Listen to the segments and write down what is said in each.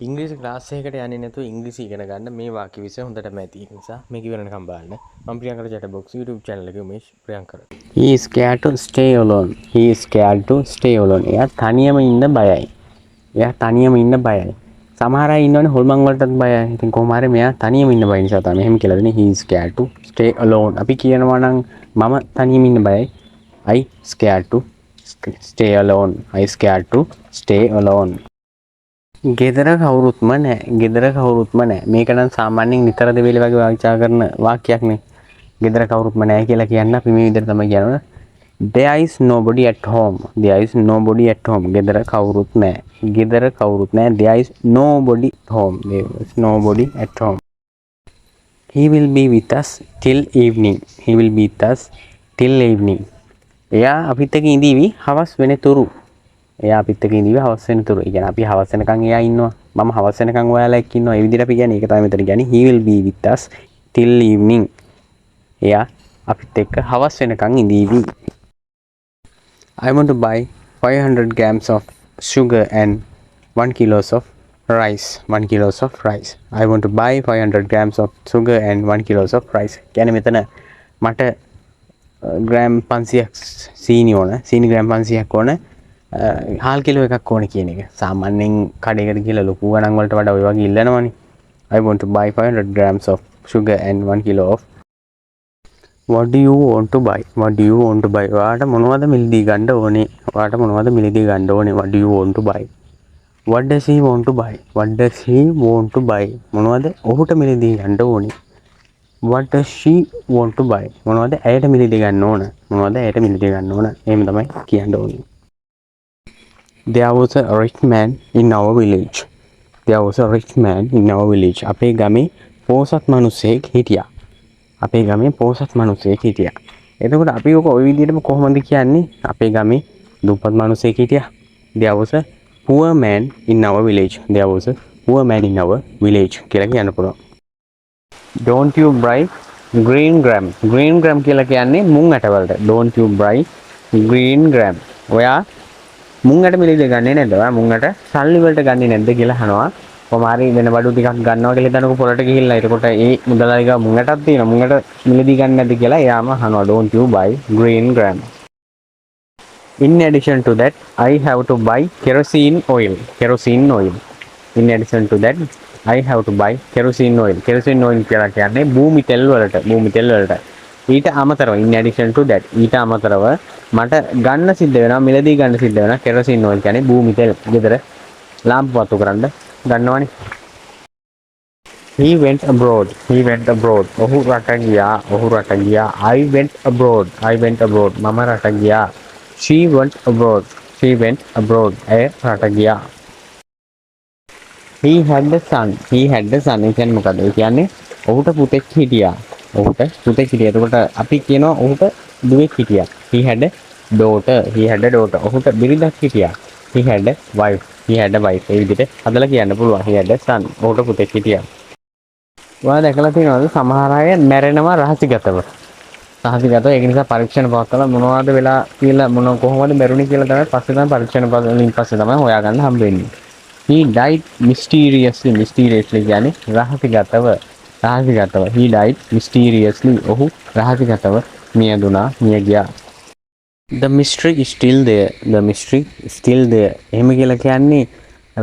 ඉංග්‍රීසි ක්ලාස් එකකට යන්නේ නැතුව ඉංග්‍රීසි ඉගෙන ගන්න මේ වාක්‍ය විෂය හොඳටම ඇති. ඒ නිසා මේක ඉවරනකම් බලන්න. මම Priyankara chat box YouTube channel එකේ උමේෂ් Priyankara. He is scared to stay alone. He is scared to stay alone. එයා තනියම ඉන්න බයයි. එයා තනියම ඉන්න බයයි. සමහර අය ඉන්නවනේ හොල්මන් වලටත් බයයි. ඉතින් කොහොම හරි මෙයා තනියම ඉන්න බය නිසා තමයි එහෙම කියලා දෙන්නේ. He is scared to stay alone. අපි කියනවා නම් මම තනියම ඉන්න බයයි. I scared to stay alone. I scared to stay alone. ගෙදර කවුරුත්ම නැහැ. ගෙදර කවුරුත්ම නැහැ. මේක නම් සාමාන්‍යයෙන් නිතර දෙවිලි වගේ වාචා කරන වාක්‍යයක් නේ. ගෙදර කවුරුත්ම නැහැ කියලා කියන්න අපි මේ විදිහට තමයි කියනවා. There is nobody at home. There is nobody at home. ගෙදර කවුරුත් නැහැ. ගෙදර කවුරුත් නැහැ. There is nobody at home. There is nobody at home. He will be with us till evening. He will be with us till evening. එයා අපිත් එක්ක ඉඳීවි හවස් වෙනතුරු. එයා අපිත් එක්ක ඉඳීවි හවස් වෙනතුරු. ඒ කියන්නේ අපි හවස් වෙනකන් එයා ඉන්නවා. මම හවස් වෙනකන් ඔයාලා එක්ක ඉන්නවා. ඒ විදිහට අපි කියන්නේ ඒක තමයි මෙතන කියන්නේ. He will be with us till evening. එයා අපිත් එක්ක හවස් වෙනකන් ඉඳීවි. I want to buy 500 grams of sugar and 1 kilos of rice. 1 kilos of rice. I want to buy 500 grams of sugar and 1 kilos of rice. කියන්නේ මෙතන මට gram 500ක් සීනි ඕන. සීනි ග්‍රෑම් 500ක් ඕන. හාල් කිලෝ එකක් ඕන කියන එක. සාමාන්‍යයෙන් කඩේකට ගිහලා ලොකු ගණන් වලට වඩා ඔය වගේ ඉල්ලනවනේ. I want to buy 500 grams of sugar and 1 kilo of. What do you want to buy? What do you want to buy? ඔයාට මොනවද මිලදී ගන්න ඕනේ? ඔයාට මොනවද මිලදී ගන්න ඕනේ? What do you want to buy? What does he want to buy? What does he want to buy? මොනවද ඔහුට මිලදී ගන්න ඕනේ? What does she want to buy? මොනවද ඇයට මිලදී ගන්න ඕන? මොනවද ඇයට මිලදී ගන්න ඕන? එහෙම තමයි කියන්න ඕනේ. There was a rich man in our village. There was a rich man in our village. අපේ ගමේ පොහොසත් මිනිහෙක් හිටියා. අපේ ගමේ පොහොසත් මිනිහෙක් හිටියා. එතකොට අපි ඔක ওই විදිහටම කොහොමද කියන්නේ? අපේ ගමේ දුප්පත් මිනිහෙක් හිටියා. There was a poor man in our village. There was a poor man in our village කියලා කියන්න පුළුවන්. Don't you buy green gram. Green gram කියලා කියන්නේ මුං ඇට වලට. Don't you buy green gram. ඔයා මුං ඇට මිලදී ගන්නේ නැද්ද? ඔයා මුං ඇට සල්ලි වලට ගන්නේ නැද්ද කියලා අහනවා. කොමාරි වෙන බඩු ටිකක් ගන්නවා කියලා හිතනකො පොලට ගිහිල්ලා එතකොට ඒ මුදලාලිගා මුං ඇටක් තියෙනවා. මුං ඇට මිලදී ගන්නේ නැද්ද කියලා එයාම අහනවා. Don't you buy green gram. In addition to that, I have to buy kerosene oil. Kerosene oil. In addition to that, I have to buy kerosene oil. Kerosene oil කියලා කියන්නේ භූමි තෙල් වලට. භූමි තෙල් වලට. ඊට අමතරව in addition to that ඊට අමතරව මට ගන්න සිද්ධ වෙනවා මිලදී ගන්න සිද්ධ වෙනවා kerosene oil කියන්නේ භූමි තෙල්. ගෙදර ලාම්පු වතු කරන්න ගන්නවනේ. He went abroad. He went abroad. ඔහු රට ගියා. ඔහු රට ගියා. I went abroad. I went abroad. මම රට ගියා. She went abroad. She went abroad. ඇය රට ගියා. He had a son. He had a son. ඒ කියන්නේ මොකද්ද? ඒ කියන්නේ ඔහුට පුතෙක් හිටියා. ඔහුට පුතෙක් හිටියා. එතකොට අපි කියනවා ඔහුට දුවෙක් හිටියා. He had a daughter. He had a daughter. ඔහුට බිරිඳක් හිටියා. He had a wife. He had a wife. ඒ විදිහට හදලා කියන්න පුළුවන්. He had a son. ඔහුට පුතෙක් හිටියා. ඔයා දැකලා තියෙනවද සමහර අය මැරෙනවා රහසිගතව. රහසිගතව ඒක නිසා පරීක්ෂණ පවත්වලා මොනවද වෙලා කියලා මොන කොහොමද මැරුණේ කියලා තමයි පස්සේ තමයි පරීක්ෂණ වලින් පස්සේ තමයි හොයාගන්න හම්බ වෙන්නේ. He died mysteriously. Mysteriously කියන්නේ රහසිගතව. රහසිගතව. He died mysteriously. ඔහු රහසිගතව මියදුනා මිය ගියා. The mystery is still there. The mystery is still there. එහෙම කියලා කියන්නේ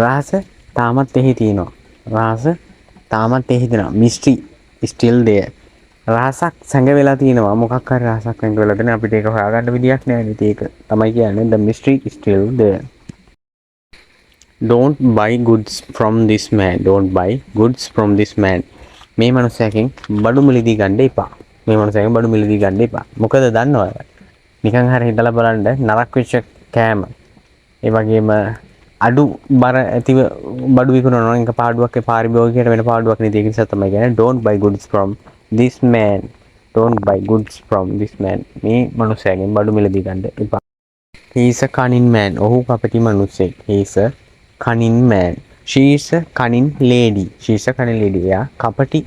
රහස තාමත් එහි තියෙනවා. රහස තාමත් එහි තියෙනවා. Mystery is still there. රහසක් සැඟ වෙලා තියෙනවා. මොකක් හරි රහසක් සැඟ වෙලා තියෙනවා. අපිට ඒක හොයාගන්න විදියක් නැහැ. ඉතින් ඒක තමයි කියන්නේ the mystery is still there. Don't buy goods from this man. Don't buy goods from this man. මේ මනුස්සයාගෙන් බඩු මිලදී ගන්න එපා. මේ මනුස්සයාගෙන් බඩු මිලදී ගන්න එපා. මොකද දන්නවද? නිකන් හරි හිතලා බලන්න නරක වෙච්ච කෑම. ඒ වගේම අඩු බර ඇතිව බඩු විකුණනවා නම් එක පාඩුවක් ඒ පාරිභෝගිකයට වෙන පාඩුවක් නෙදී. ඒක නිසා තමයි කියන්නේ don't buy goods from this man. Don't buy goods from this man. මේ මනුස්සයාගෙන් බඩු මිලදී ගන්න එපා. He is a cunning man. ඔහු කපටි මනුස්සයෙක්. He is a cunning man. She is a cunning lady. She is a cunning lady. එයා කපටි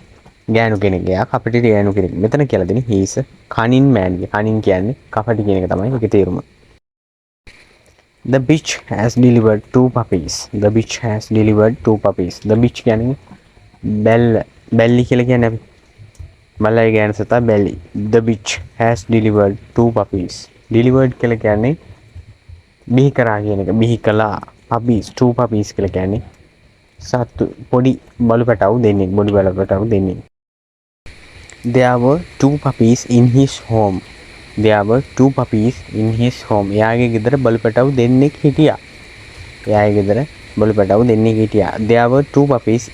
ගෑනු කෙනෙක්. එයා කපටි ගෑනු කෙනෙක්. මෙතන කියලා දෙන්නේ he is a cunning man. cunning කියන්නේ කපටි කියන එක තමයි ඒකේ තේරුම. The bitch has delivered 2 puppies. The bitch has delivered 2 puppies. The bitch කියන්නේ බැල්ලි කියලා කියන්නේ අපි. මලයි ගෑන සතා බැලි. The bitch has delivered 2 puppies. Delivered කියලා කියන්නේ බිහි කරා කියන එක. බිහි කළා. Puppies 2 puppies කියලා කියන්නේ සතු පොඩි බලු පැටවු දෙන්නේ. පොඩි බලු පැටවු දෙන්නේ. There were 2 puppies in his home. There were 2 puppies in his home. එයාගේ ගෙදර බලු පැටවු දෙන්නෙක් හිටියා. එයාගේ ගෙදර බලු පැටවු දෙන්නෙක් හිටියා. There were 2 puppies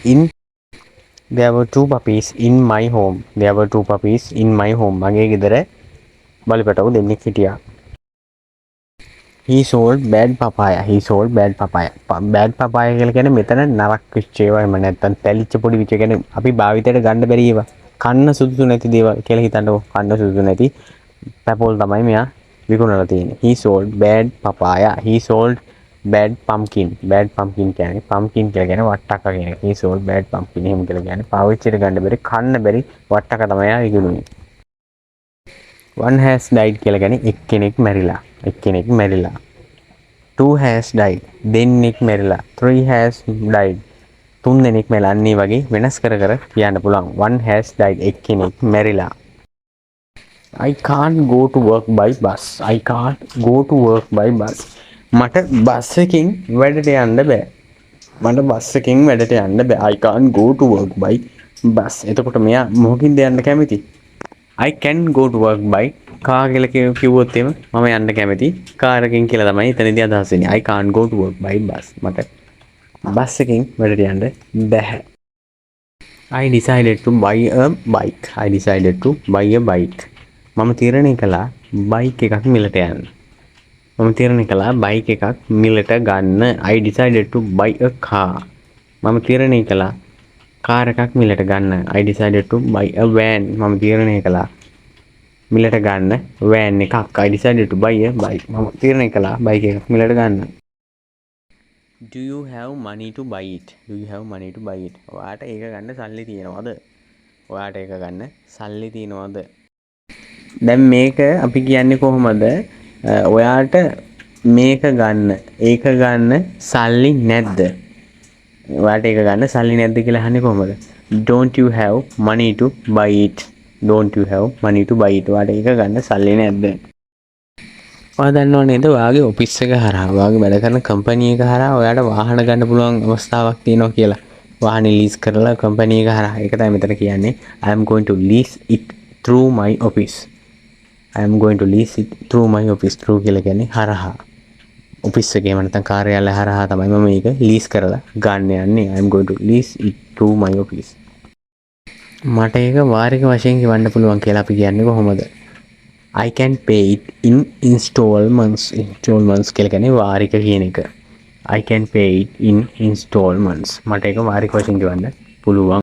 in my home. There were 2 puppies in my home. මගේ ගෙදර බලු පැටවු දෙන්නෙක් හිටියා. He sold bad papaya. He sold bad papaya. Bad papaya කියලා කියන්නේ මෙතන නරක වෙච්ච ඒවා එහෙම නැත්නම් තැලිච්ච පොඩි විච කියන්නේ අපි භාවිතයට ගන්න බැරි ඒවා. කන්න සුදුසු නැති දේවල් කියලා හිතන්නකො. කන්න සුදුසු නැති පැපෝල් තමයි මෙයා විකුණලා තියෙන්නේ. He sold bad papaya. He sold bad pumpkin. Bad pumpkin කියන්නේ pumpkin කියලා කියන්නේ වට්ටක්ක කියන එක. He sold bad pumpkin එහෙම කියලා කියන්නේ පාවිච්චියට ගන්න බැරි කන්න බැරි වට්ටක්ක තමයි එයා විකුණුවේ. One has died කියලා කියන්නේ එක්කෙනෙක් මැරිලා. එක්කෙනෙක් මැරිලා. 2 has died. දෙන්නෙක් මැරිලා. 3 has died. තුන් දෙනෙක් මැරිලා. අන්න ඒ වගේ වෙනස් කර කර කියන්න පුළුවන්. One has died. එක්කෙනෙක් මැරිලා. I can't go to work by bus. I can't go to work by bus. මට බස් එකකින් වැඩට යන්න බෑ. මට බස් එකකින් වැඩට යන්න බෑ. I can't go to work by bus. එතකොට මෙයා මොකකින්ද යන්න කැමති? I can go to work by car කියලා කිව්වොත් එimhe මම යන්න කැමති කාර් එකකින් කියලා තමයි එතනදී අදහස් වෙන්නේ. I can't go to work by bus. මට බස් එකකින් වැඩට යන්න බෑ. I decided to buy a bike. I decided to buy a bike. මම තීරණය කළා බයික් එකක් මිලට යන්න. මම තීරණය කළා බයික් එකක් මිලට ගන්න. I decided to buy a car. මම තීරණය කළා කාර් එකක් මිලට ගන්න. I decided to buy a van. මම තීරණය කළා මිලට ගන්න van එකක්. I decided to buy a bike. මම තීරණය කළා බයික් එකක් මිලට ගන්න. Do you have money to buy it? Do you have money to buy it? ඔයාට ඒක ගන්න සල්ලි තියෙනවද? ඔයාට ඒක ගන්න සල්ලි තියෙනවද? දැන් මේක අපි කියන්නේ කොහොමද? ඔයාට මේක ගන්න ඒක ගන්න සල්ලි නැද්ද? ඔයාට ඒක ගන්න සල්ලි නැද්ද කියලා අහන්නේ කොහොමද? Don't you have money to buy it? Don't you have money to buy it? ඔයාට ඒක ගන්න සල්ලි නැද්ද? ඔයා දන්නව නේද? ඔයාගේ ඔෆිස් එක හරහා, ඔයාගේ වැඩ කරන කම්පැනි එක හරහා ඔයාට වාහන ගන්න පුළුවන් අවස්ථාවක් තියෙනවා කියලා. වාහනේ ලීස් කරලා කම්පැනි එක හරහා. ඒක තමයි මෙතන කියන්නේ. I am going to lease it through my office. I am going to lease it through my office. Through කියලා කියන්නේ හරහා. ඔෆිස් එකේම නැත්නම් කාර්යාලය හරහා තමයි මම මේක ලීස් කරලා ගන්න යන්නේ. I am going to lease it through my office. මට ඒක වාරික වශයෙන් ගෙවන්න පුළුවන් කියලා අපි කියන්නේ කොහොමද? I can pay it in installments. Installments කියලා කියන්නේ වාරික කියන එක. I can pay it in installments. මට ඒක වාරික වශයෙන් ගෙවන්න පුළුවන්.